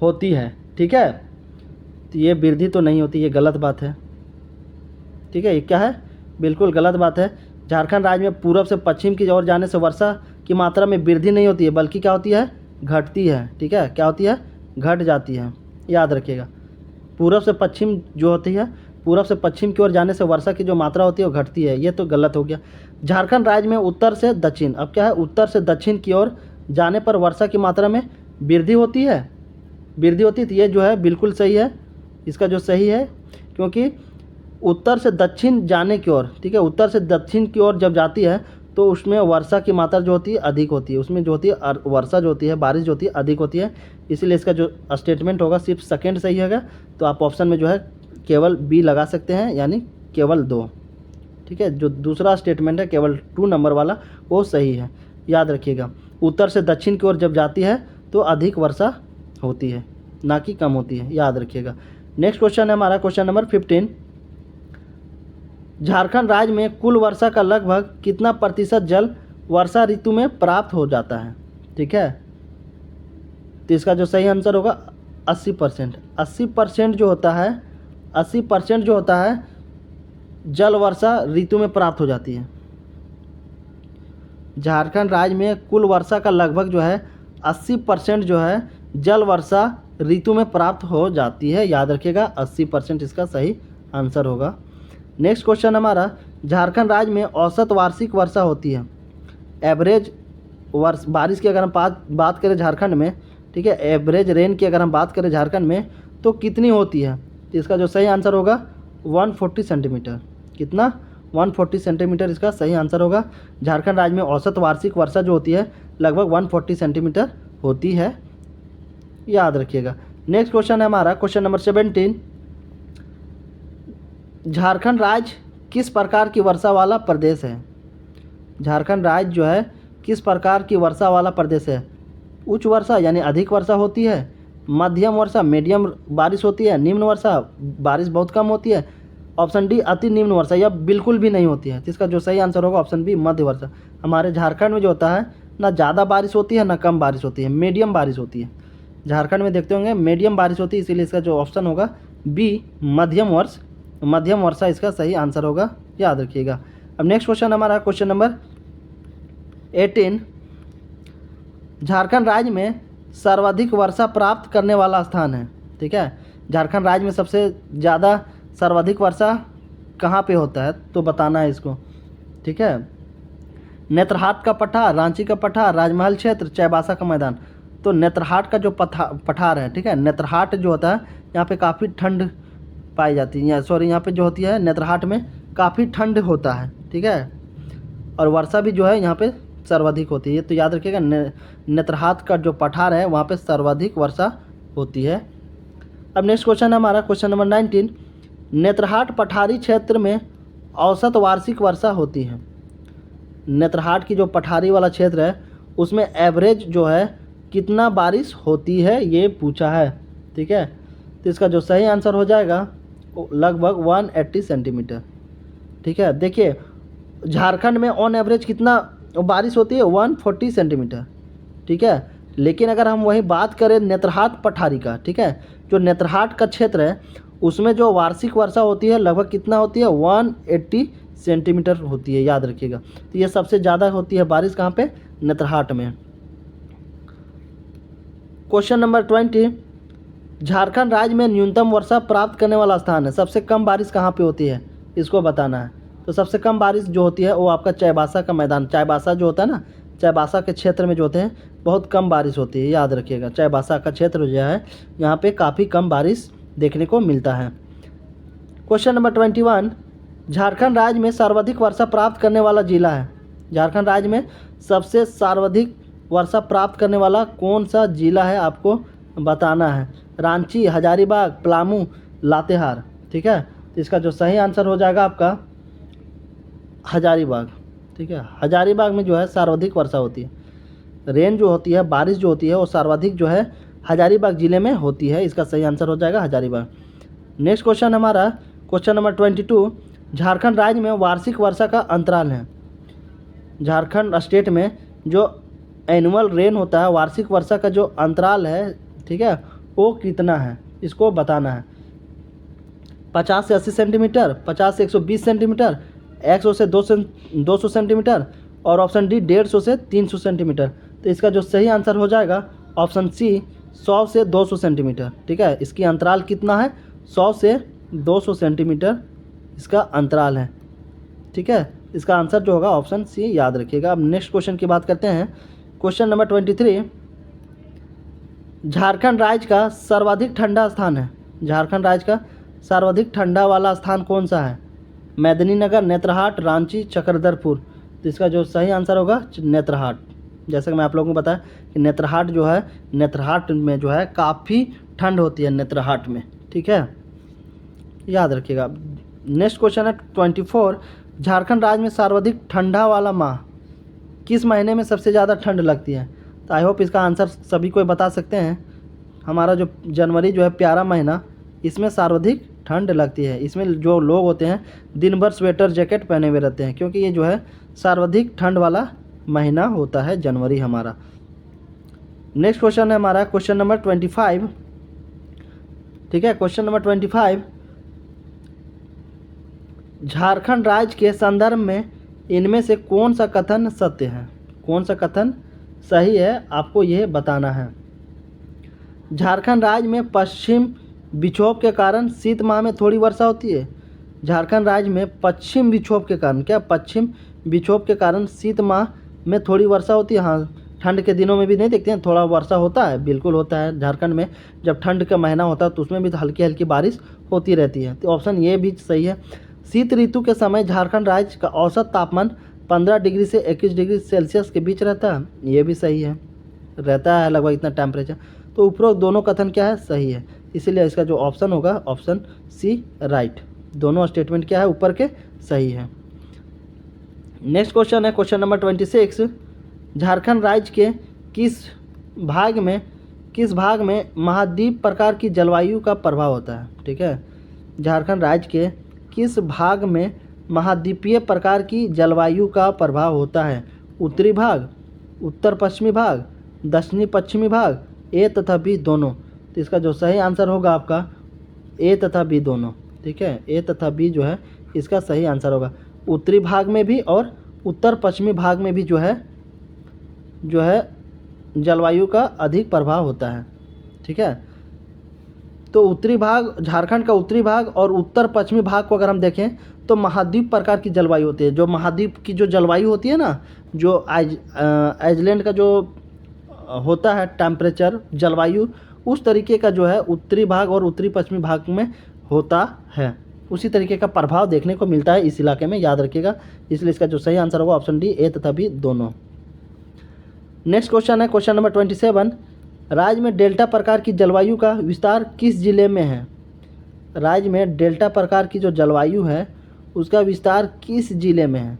होती है। ठीक है, तो ये वृद्धि तो नहीं होती, ये गलत बात है। ठीक है, ये क्या है, बिल्कुल गलत बात है। झारखंड राज्य में पूर्व से पश्चिम की ओर जाने से वर्षा की मात्रा में वृद्धि नहीं होती है, बल्कि क्या होती है, घटती है। ठीक है, क्या होती है, घट जाती है, याद रखिएगा। पूर्व से पश्चिम जो होती है, पूर्व से पश्चिम की ओर जाने से वर्षा की जो मात्रा होती है वो घटती है, ये तो गलत हो गया। झारखंड राज्य में उत्तर से दक्षिण, अब क्या है, उत्तर से दक्षिण की ओर जाने पर वर्षा की मात्रा में वृद्धि होती है, तो ये जो है बिल्कुल सही है। इसका जो सही है, क्योंकि उत्तर से दक्षिण जाने की ओर, ठीक है, उत्तर से दक्षिण की ओर जब जाती है तो उसमें वर्षा की मात्रा जो होती है अधिक होती है, उसमें जो होती है वर्षा जो होती है, बारिश जो होती है अधिक होती है। इसीलिए इसका जो स्टेटमेंट होगा सिर्फ सेकंड सही होगा। तो आप ऑप्शन में जो है केवल बी लगा सकते हैं, यानी केवल 2। ठीक है, जो दूसरा स्टेटमेंट है केवल 2 नंबर वाला वो सही है, याद रखिएगा। उत्तर से दक्षिण की ओर जब जाती है तो अधिक वर्षा होती है, ना कि कम होती है, याद रखिएगा। नेक्स्ट क्वेश्चन है हमारा क्वेश्चन नंबर 15। झारखंड राज्य में कुल वर्षा का लगभग कितना प्रतिशत जल वर्षा ऋतु में प्राप्त हो जाता है? ठीक है, तो इसका जो सही आंसर होगा 80%। 80% जो होता है, 80% जो होता है जल वर्षा ऋतु में प्राप्त हो जाती है। झारखंड राज्य में कुल वर्षा का लगभग जो है 80% जो है जल वर्षा ऋतु में प्राप्त हो जाती है, याद रखिएगा 80% इसका सही आंसर होगा। नेक्स्ट क्वेश्चन हमारा, झारखंड राज्य में औसत वार्षिक वर्षा होती है, एवरेज बारिश की अगर हम बात करें झारखंड में, ठीक है, एवरेज रेन की अगर हम बात करें झारखंड में तो कितनी होती है? तो इसका जो सही आंसर होगा 140 सेंटीमीटर। कितना? 140 सेंटीमीटर इसका सही आंसर होगा। झारखंड राज्य में औसत वार्षिक वर्षा जो होती है लगभग 140 सेंटीमीटर होती है, याद रखिएगा। नेक्स्ट क्वेश्चन है हमारा क्वेश्चन नंबर 17। झारखंड राज्य किस प्रकार की वर्षा वाला प्रदेश है? झारखंड राज्य जो है किस प्रकार की वर्षा वाला प्रदेश है? उच्च वर्षा यानी अधिक वर्षा होती है, मध्यम वर्षा मीडियम बारिश होती है, निम्न वर्षा बारिश बहुत कम होती है, ऑप्शन डी अति निम्न वर्षा या बिल्कुल भी नहीं होती है। तो इसका जो सही आंसर होगा ऑप्शन बी मध्य वर्षा। हमारे झारखंड में जो होता है ना ज़्यादा बारिश होती है ना कम बारिश होती है, मीडियम बारिश होती है। झारखंड में देखते होंगे मीडियम बारिश होती है, इसीलिए इसका जो ऑप्शन होगा बी मध्यम वर्षा इसका सही आंसर होगा, याद रखिएगा। अब नेक्स्ट क्वेश्चन हमारा क्वेश्चन नंबर 18। झारखंड राज्य में सर्वाधिक वर्षा प्राप्त करने वाला स्थान है। ठीक है, झारखंड राज्य में सबसे ज़्यादा सर्वाधिक वर्षा कहाँ पे होता है तो बताना है इसको। ठीक है, नेत्रहाट का पठार, रांची का पठार, राजमहल क्षेत्र, चाईबासा का मैदान। तो नेत्रहाट का जो पठार है, ठीक है, नेत्रहाट जो होता है यहाँ पे काफ़ी ठंड पाई जाती है, यहाँ पे जो होती है नेत्रहाट में काफ़ी ठंड होता है। ठीक है, और वर्षा भी जो है यहाँ पे सर्वाधिक होती है, तो याद रखिएगा नेत्रहाट का जो पठार है वहाँ पे सर्वाधिक वर्षा होती है। अब नेक्स्ट क्वेश्चन है हमारा क्वेश्चन नंबर 19। नेत्रहाट पठारी क्षेत्र में औसत वार्षिक वर्षा होती है। नेत्रहाट की जो पठारी वाला क्षेत्र है उसमें एवरेज जो है कितना बारिश होती है ये पूछा है। ठीक है, तो इसका जो सही आंसर हो जाएगा लगभग 180 सेंटीमीटर। ठीक है, देखिए झारखंड में ऑन एवरेज कितना बारिश होती है 140 सेंटीमीटर। ठीक है, लेकिन अगर हम वही बात करें नेत्रहाट पठारी का, ठीक है, जो नेत्रहाट का क्षेत्र है उसमें जो वार्षिक वर्षा होती है लगभग कितना होती है 180 सेंटीमीटर होती है, याद रखिएगा। तो ये सबसे ज़्यादा होती है बारिश कहाँ पे? नेत्रहाट में। Question number 20। झारखंड राज्य में न्यूनतम वर्षा प्राप्त करने वाला स्थान है, सबसे कम बारिश कहाँ पे होती है इसको बताना है। तो सबसे कम बारिश जो होती है वो आपका चाईबासा का मैदान, चाईबासा जो होता है ना, चाईबासा के क्षेत्र में जो होते हैं बहुत कम बारिश होती है, याद रखिएगा। चाईबासा का क्षेत्र जो है यहाँ पे काफ़ी कम बारिश देखने को मिलता है। Question number 21। झारखंड राज्य में सर्वाधिक वर्षा प्राप्त करने वाला जिला है। झारखंड राज्य में सबसे सर्वाधिक वर्षा प्राप्त करने वाला कौन सा जिला है आपको बताना है। रांची, हजारीबाग, पलामू, लातेहार। ठीक है, तो इसका जो सही आंसर हो जाएगा आपका हजारीबाग। ठीक है, हजारीबाग में जो है सर्वाधिक वर्षा होती है, रेन जो होती है, बारिश जो होती है वो सर्वाधिक जो है हजारीबाग ज़िले में होती है। इसका सही आंसर हो जाएगा हजारीबाग। नेक्स्ट क्वेश्चन हमारा क्वेश्चन नंबर 22। झारखंड राज्य में वार्षिक वर्षा का अंतराल है। झारखंड स्टेट में जो एनुअल रेन होता है, वार्षिक वर्षा का जो अंतराल है, ठीक है, वो कितना है इसको बताना है। 50 से 80 सेंटीमीटर, 50 से 120 सेंटीमीटर, 100 से 200 सेंटीमीटर और ऑप्शन डी 150 से 300 सेंटीमीटर। तो इसका जो सही आंसर हो जाएगा ऑप्शन सी 100 से 200 सेंटीमीटर। ठीक है, इसकी अंतराल कितना है 100 से 200 सेंटीमीटर इसका अंतराल है। ठीक है, इसका आंसर जो होगा ऑप्शन सी, याद रखिएगा। अब नेक्स्ट क्वेश्चन की बात करते हैं। Question number 23। झारखंड राज्य का सर्वाधिक ठंडा स्थान है। झारखंड राज्य का सर्वाधिक ठंडा वाला स्थान कौन सा है? मेदिनीनगर, नेत्रहाट, रांची, चक्रधरपुर। तो इसका जो सही आंसर होगा नेत्रहाट। जैसे कि मैं आप लोगों को बताया कि नेत्रहाट जो है, नेत्रहाट में जो है काफ़ी ठंड होती है नेत्रहाट में, ठीक है, याद रखिएगा। नेक्स्ट क्वेश्चन है 24, झारखंड राज्य में सर्वाधिक ठंडा वाला माह किस महीने में सबसे ज़्यादा ठंड लगती है? तो आई होप इसका आंसर सभी कोई बता सकते हैं। हमारा जो जनवरी जो है प्यारा महीना, इसमें सर्वाधिक ठंड लगती है। इसमें जो लोग होते हैं दिन भर स्वेटर जैकेट पहने हुए रहते हैं, क्योंकि ये जो है सर्वाधिक ठंड वाला महीना होता है जनवरी हमारा। नेक्स्ट क्वेश्चन है हमारा क्वेश्चन नंबर 25, ठीक है। क्वेश्चन नंबर 25, झारखंड राज्य के संदर्भ में इनमें से कौन सा कथन सत्य है? कौन सा कथन सही है, आपको ये बताना है। झारखंड राज्य में पश्चिम विक्षोभ के कारण शीत माह में थोड़ी वर्षा होती है। झारखंड राज्य में पश्चिम विक्षोभ के कारण, क्या पश्चिम विक्षोभ के कारण शीत माह में थोड़ी वर्षा होती है? हाँ, ठंड के दिनों में भी नहीं देखते हैं थोड़ा वर्षा होता है, बिल्कुल होता है। झारखंड में जब ठंड का महीना होता है तो उसमें भी हल्की हल्की बारिश होती रहती है। तो ऑप्शन ये भी सही है। शीत ऋतु के समय झारखंड राज्य का औसत तापमान 15 डिग्री से 21 डिग्री सेल्सियस के बीच रहता है, ये भी सही है, रहता है लगभग इतना टेम्परेचर। तो उपरोक्त दोनों कथन क्या है, सही है, इसीलिए इसका जो ऑप्शन होगा ऑप्शन सी राइट। दोनों स्टेटमेंट क्या है ऊपर के सही है। नेक्स्ट क्वेश्चन है क्वेश्चन नंबर 26, झारखंड राज्य के किस भाग में महाद्वीप प्रकार की जलवायु का प्रभाव होता है? ठीक है, झारखंड राज्य के किस भाग में महाद्वीपीय प्रकार की जलवायु का प्रभाव होता है? उत्तरी भाग, उत्तर पश्चिमी भाग, दक्षिणी पश्चिमी भाग, ए तथा बी दोनों। तो इसका जो सही आंसर होगा आपका ए तथा बी दोनों, ठीक है, ए तथा बी जो है इसका सही आंसर होगा। उत्तरी भाग में भी और उत्तर पश्चिमी भाग में भी जो है जलवायु का अधिक प्रभाव होता है, ठीक है। तो उत्तरी भाग, झारखंड का उत्तरी भाग और उत्तर पश्चिमी भाग को अगर हम देखें तो महाद्वीप प्रकार की जलवायु होती है। जो महाद्वीप की जो जलवायु होती है ना, जो आइसलैंड का जो होता है टेम्परेचर जलवायु, उस तरीके का जो है उत्तरी भाग और उत्तरी पश्चिमी भाग में होता है। उसी तरीके का प्रभाव देखने को मिलता है इस इलाके में, याद रखिएगा। इसलिए इसका जो सही आंसर होगा ऑप्शन डी, ए तथा बी दोनों। नेक्स्ट क्वेश्चन है क्वेश्चन नंबर 27, राज्य में डेल्टा प्रकार की जलवायु का विस्तार किस जिले में है? राज्य में डेल्टा प्रकार की जो जलवायु है उसका विस्तार किस जिले में है?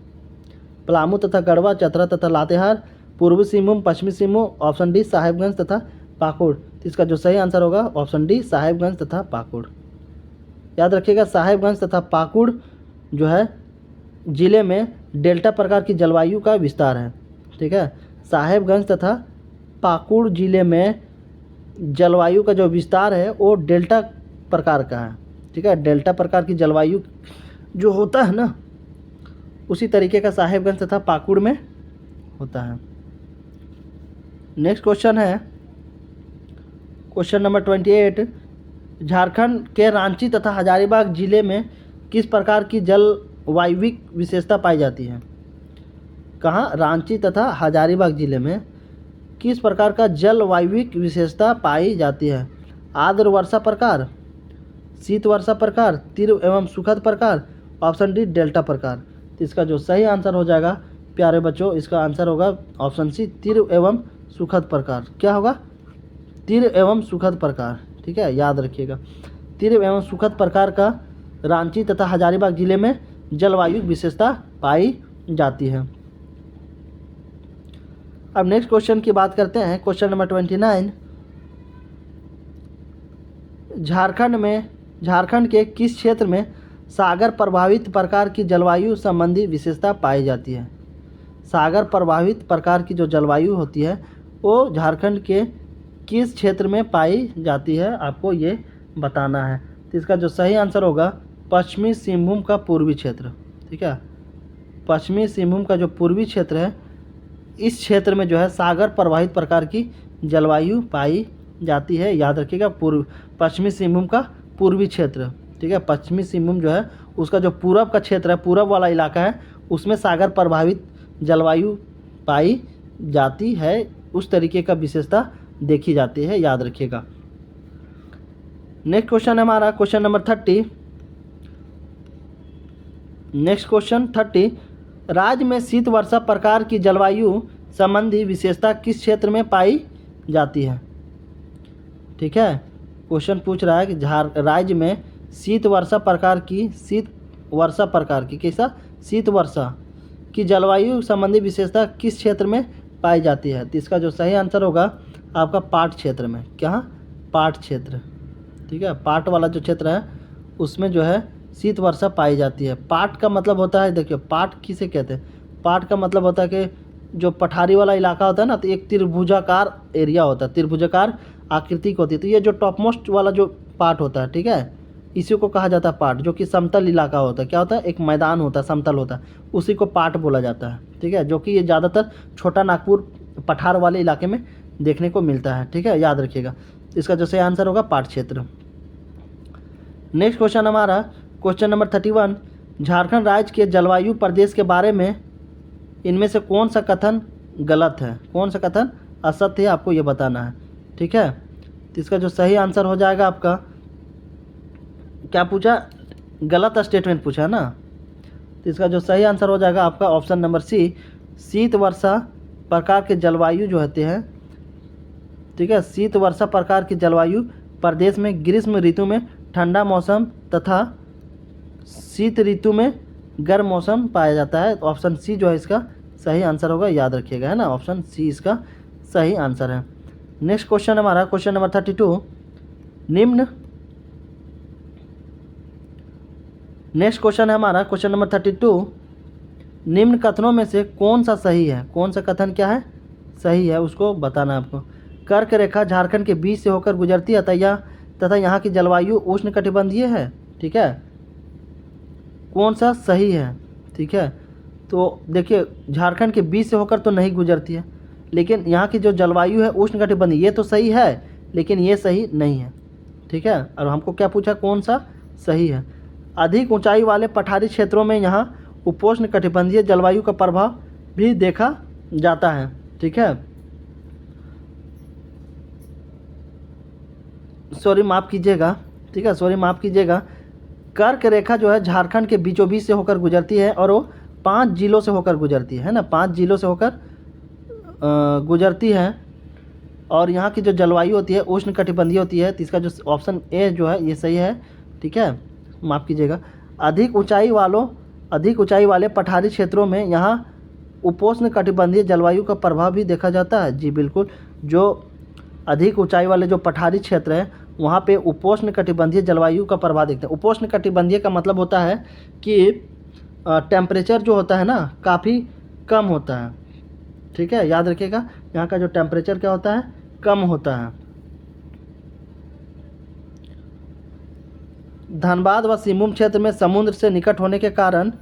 पलामू तथा गढ़वा, चतरा तथा लातेहार, पूर्वी सिंहभूम, पश्चिमी सिंहभूम, ऑप्शन डी साहेबगंज तथा पाकुड़। तो इसका जो सही आंसर होगा ऑप्शन डी साहेबगंज तथा पाकुड़। याद रखिएगा, साहेबगंज तथा पाकुड़ जो है जिले में डेल्टा प्रकार की जलवायु का विस्तार है, ठीक है। साहेबगंज तथा पाकुड़ जिले में जलवायु का जो विस्तार है वो डेल्टा प्रकार का है, ठीक है। डेल्टा प्रकार की जलवायु जो होता है ना, उसी तरीके का साहेबगंज तथा पाकुड़ में होता है। नेक्स्ट क्वेश्चन है क्वेश्चन नंबर 28, झारखंड के रांची तथा हजारीबाग जिले में किस प्रकार की जलवायविक विशेषता पाई जाती है? कहाँ? रांची तथा हजारीबाग जिले में किस प्रकार का जलवायविक विशेषता पाई जाती है? आर्द्र वर्षा प्रकार, शीत वर्षा प्रकार, तीव्र एवं सुखद प्रकार, ऑप्शन डी डेल्टा प्रकार। तो इसका जो सही आंसर हो जाएगा प्यारे बच्चों, इसका आंसर होगा ऑप्शन सी तीव्र एवं सुखद प्रकार। क्या होगा? तीव्र एवं सुखद प्रकार, ठीक है, याद रखिएगा। तीव्र एवं सुखद प्रकार का रांची तथा हजारीबाग जिले में जलवायु विशेषता पाई जाती है। अब नेक्स्ट क्वेश्चन की बात करते हैं क्वेश्चन नंबर 29, झारखंड के किस क्षेत्र में सागर प्रभावित प्रकार की जलवायु संबंधी विशेषता पाई जाती है? सागर प्रभावित प्रकार की जो जलवायु होती है वो झारखंड के किस क्षेत्र में पाई जाती है, आपको ये बताना है। तो इसका जो सही आंसर होगा पश्चिमी सिंहभूम का पूर्वी क्षेत्र, ठीक है। पश्चिमी सिंहभूम का जो पूर्वी क्षेत्र है, इस क्षेत्र में जो है सागर प्रवाहित प्रकार की जलवायु पाई जाती है, याद रखिएगा। पश्चिमी सिंहभूम का पूर्वी क्षेत्र, ठीक है। पश्चिमी सिंहभूम जो है उसका जो पूरब का क्षेत्र है, पूरब वाला इलाका है, उसमें सागर प्रभावित जलवायु पाई जाती है, उस तरीके का विशेषता देखी जाती है, याद रखिएगा। नेक्स्ट क्वेश्चन है हमारा क्वेश्चन नंबर 30। नेक्स्ट क्वेश्चन 30, राज्य में शीत वर्षा प्रकार की जलवायु संबंधी विशेषता किस क्षेत्र में पाई जाती है? ठीक है, क्वेश्चन पूछ रहा है कि राज्य में शीत वर्षा प्रकार की कैसा शीत वर्षा की जलवायु संबंधी विशेषता किस क्षेत्र में पाई जाती है? तो इसका जो सही आंसर होगा आपका पाट क्षेत्र में। क्या? पाट क्षेत्र। ठीक है, पाट वाला जो क्षेत्र है उसमें जो है शीत वर्षा पाई जाती है। पाट का मतलब होता है, देखिए पाट किसे कहते हैं? पाट का मतलब होता है कि जो पठारी वाला इलाका होता है ना, तो एक त्रिभुजाकार एरिया होता है, त्रिभुजाकार आकृति की होती है। तो ये जो टॉप मोस्ट वाला जो पार्ट होता है, ठीक है, इसी को कहा जाता है पाट, जो कि समतल इलाका होता है। क्या होता है? एक मैदान होता है, समतल होता है, उसी को पाट बोला जाता है। ठीक है, जो कि ये ज़्यादातर छोटा नागपुर पठार वाले इलाके में देखने को मिलता है। ठीक है, याद रखिएगा। इसका जो सही आंसर होगा पाट क्षेत्र। नेक्स्ट क्वेश्चन हमारा क्वेश्चन नंबर 31, झारखंड राज्य के जलवायु प्रदेश के बारे में इनमें से कौन सा कथन गलत है? कौन सा कथन असत्य है, आपको ये बताना है। ठीक है, तो इसका जो सही आंसर हो जाएगा आपका, क्या पूछा? गलत स्टेटमेंट पूछा ना, तो इसका जो सही आंसर हो जाएगा आपका ऑप्शन नंबर सी, शीत वर्षा प्रकार के जलवायु जो होते हैं। ठीक है, शीत वर्षा प्रकार की जलवायु प्रदेश में ग्रीष्म ऋतु में ठंडा मौसम तथा शीत ऋतु में गर्म मौसम पाया जाता है। तो ऑप्शन सी जो है इसका सही आंसर होगा, याद रखिएगा, है ना, ऑप्शन सी इसका सही आंसर है। नेक्स्ट क्वेश्चन हमारा क्वेश्चन नंबर 32, नेक्स्ट क्वेश्चन है हमारा क्वेश्चन नंबर 32, निम्न कथनों में से कौन सा सही है? कौन सा कथन क्या है? सही है, उसको बताना है आपको। कर्क रेखा झारखंड के बीच से होकर गुजरती है तथा यहाँ की जलवायु उष्णकटिबंधीय है। ठीक है, कौन सा सही है? ठीक है, तो देखिए झारखंड के बीच से होकर तो नहीं गुजरती है, लेकिन यहाँ की जो जलवायु है उष्णकटिबंधीय, ये तो सही है, लेकिन ये सही नहीं है। ठीक है, और हमको क्या पूछा? कौन सा सही है? अधिक ऊंचाई वाले पठारी क्षेत्रों में यहाँ उपोष्णकटिबंधीय जलवायु का प्रभाव भी देखा जाता है। ठीक है, सॉरी माफ़ कीजिएगा। ठीक है, सॉरी माफ़ कीजिएगा। कर्क रेखा जो है झारखंड के बीचों बीच से होकर गुजरती है और वो 5 जिलों से होकर गुजरती है ना, 5 जिलों से होकर गुजरती है, और यहाँ की जो जलवायु होती है उष्णकटिबंधीय होती है। तो इसका जो ऑप्शन ए जो है ये सही है। ठीक है, माफ़ कीजिएगा। अधिक ऊंचाई वाले पठारी क्षेत्रों में यहाँ उपोष्णकटिबंधीय जलवायु का प्रभाव भी देखा जाता है। जी बिल्कुल, जो अधिक ऊंचाई वाले जो पठारी क्षेत्र है वहाँ पे उपोष्णकटिबंधीय जलवायु का प्रभाव देखते हैं। उपोष्णकटिबंधीय का मतलब होता है कि टेम्परेचर जो होता है ना काफ़ी कम होता है। ठीक है, याद रखिएगा, यहाँ का जो टेम्परेचर क्या होता है? कम होता है। धनबाद व सिंहभूम क्षेत्र में समुद्र से निकट होने के कारण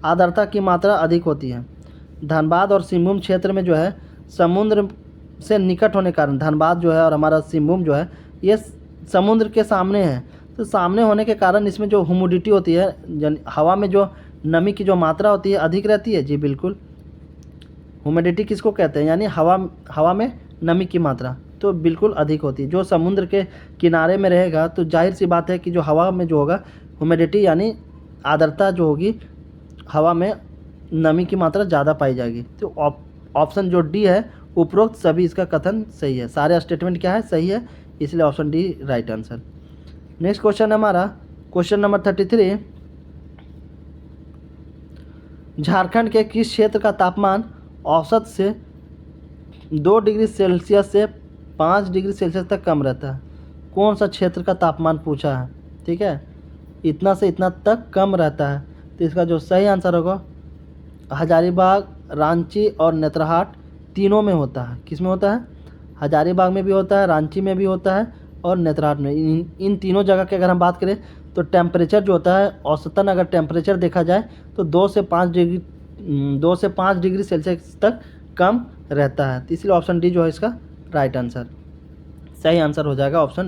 आर्द्रता की मात्रा अधिक होती है। धनबाद और सिंहभूम क्षेत्र में जो है समुद्र से निकट होने के कारण, धनबाद जो है और हमारा सिंहभूम जो है ये समुद्र के सामने है, तो सामने होने के कारण इसमें जो ह्यूमिडिटी होती है, हवा में जो नमी की जो मात्रा होती है अधिक रहती है। जी बिल्कुल, ह्यूमिडिटी किसको कहते हैं? यानी हवा में नमी की मात्रा तो बिल्कुल अधिक होती है। जो समुद्र के किनारे में रहेगा तो जाहिर सी बात है कि जो हवा में जो होगा ह्यूमिडिटी यानी आर्द्रता जो होगी, हवा में नमी की मात्रा ज़्यादा पाई जाएगी। तो ऑप्शन जो डी है, उपरोक्त सभी इसका कथन सही है। सारे स्टेटमेंट क्या है? सही है, इसलिए option D right answer. Next question हमारा क्वेश्चन नंबर 33, झारखंड के किस क्षेत्र का तापमान औसत से 2 डिग्री सेल्सियस से 5 डिग्री सेल्सियस तक कम रहता है? कौन सा क्षेत्र का तापमान पूछा है? ठीक है, इतना से इतना तक कम रहता है। तो इसका जो सही आंसर होगा हजारीबाग, रांची और नेतरहाट तीनों में होता है। किस में होता है? हजारीबाग में भी होता है, रांची में भी होता है और नेतरहाट में। इन तीनों जगह की अगर हम बात करें तो टेम्परेचर जो होता है औसतन अगर टेम्परेचर देखा जाए तो 2 से 5 डिग्री सेल्सियस तक कम रहता है। तो इसलिए ऑप्शन डी जो है इसका राइट आंसर, सही आंसर हो जाएगा ऑप्शन